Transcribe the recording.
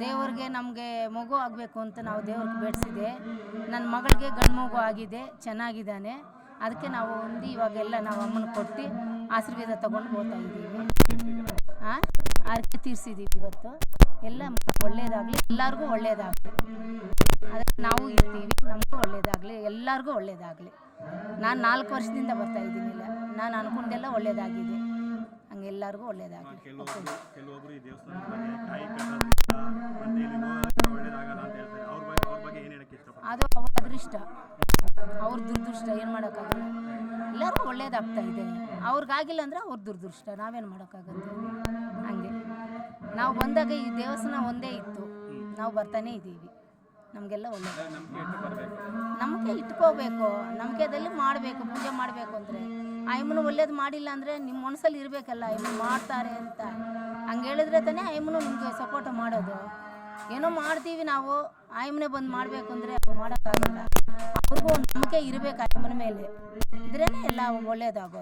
ದೇವ್ರಿಗೆ ನಮಗೆ ಮಗು ಆಗಬೇಕು ಅಂತ ನಾವು ದೇವ್ರಿಗೆ ಬೇಡಿಸಿದೆ. ನನ್ನ ಮಗಳಿಗೆ ಗಂಡು ಮಗು ಆಗಿದೆ, ಚೆನ್ನಾಗಿದ್ದಾನೆ. ಅದಕ್ಕೆ ನಾವು ಇವಾಗೆಲ್ಲ ನಾವು ಅಮ್ಮನ ಕೊಟ್ಟು ಆಶೀರ್ವಾದ ತೊಗೊಂಡು ಹೋಗ್ತಾ ಇದ್ದೀವಿ. ಆರತಿ ತೀರಿಸಿದ್ದೀವಿ ಇವತ್ತು. ಎಲ್ಲ ಒಳ್ಳೇದಾಗಲಿ, ಎಲ್ಲರಿಗೂ ಒಳ್ಳೇದಾಗಲಿ. ಅದಕ್ಕೆ ನಾವು ಇರ್ತೀವಿ, ನಮಗೂ ಒಳ್ಳೇದಾಗಲಿ, ಎಲ್ಲರಿಗೂ ಒಳ್ಳೇದಾಗಲಿ. ನಾನು 4 ವರ್ಷದಿಂದ ಬರ್ತಾ ಇದ್ದೀನಿಲ್ಲ, ನಾನು ಅನ್ಕೊಂಡೆಲ್ಲ ಒಳ್ಳೇದಾಗಿದೆ. ಹಂಗೆ ಎಲ್ಲರಿಗೂ ಒಳ್ಳೇದಾಗಲಿ. ಕೆಲವೊಬ್ಬರು ಈ ದೇವಸ್ಥಾನದ ಬಗ್ಗೆ ಕಾಯಿ ಒಳ್ಳೇದಾಗಲ್ಲ ಅಂತ ಹೇಳ್ತಾರೆ. ಅವ್ರ ಬಗ್ಗೆ ಏನು ಹೇಳಕ್ಕೆ ಇಷ್ಟಪಡ್ತಾರೆ? ಅದು ಅವ್ರ ಅದೃಷ್ಟ, ಅವ್ರ ದುರ್ದೃಷ್ಟ, ಏನು ಮಾಡೋಕ್ಕಾಗಲ್ಲ. ಎಲ್ಲರಿಗೂ ಒಳ್ಳೇದಾಗ್ತಾ ಇದೆ. ಅವ್ರಿಗಾಗಿಲ್ಲ ಅಂದರೆ ಅವ್ರ ದುರ್ದೃಷ್ಟ, ನಾವೇನು ಮಾಡೋಕ್ಕಾಗುತ್ತೆ? ಹಂಗೆ ನಾವು ಬಂದಾಗ ಈ ದೇವಸ್ಥಾನ ಒಂದೇ ಇತ್ತು, ನಾವು ಬರ್ತಾನೆ ಇದ್ದೀವಿ. ನಮಗೆಲ್ಲ ಒಳ್ಳೇದು. ನಂಬಿಕೆ ಇಟ್ಕೋಬೇಕು, ನಂಬಿಕೆದಲ್ಲಿ ಮಾಡಬೇಕು, ಪೂಜೆ ಮಾಡಬೇಕು. ಅಂದರೆ ಆಯಮ್ಮನು ಒಳ್ಳೇದು ಮಾಡಿಲ್ಲ ಅಂದರೆ ನಿಮ್ಮ ಮನಸ್ಸಲ್ಲಿ ಇರಬೇಕಲ್ಲ, ಆಯಮ್ಮನು ಮಾಡ್ತಾರೆ ಅಂತ. ಹಂಗೆ ಹೇಳಿದ್ರೆ ತಾನೇ ಆಯಮ್ಮನು ನಿಮಗೆ ಸಪೋರ್ಟ್ ಮಾಡೋದು. ಏನೋ ಮಾಡ್ತೀವಿ ನಾವು, ಆಯಮ್ಮನೆ ಬಂದು ಮಾಡಬೇಕು ಅಂದರೆ ಮಾಡೋಕ್ಕಾಗಲ್ಲ. ಅವ್ರಿಗೂ ಒಂದು ನಂಬಿಕೆ ಇರಬೇಕು ಆಯಮ್ಮನ ಮೇಲೆ, ಇದ್ರೇ ಎಲ್ಲ ಒಳ್ಳೇದಾಗೋದು.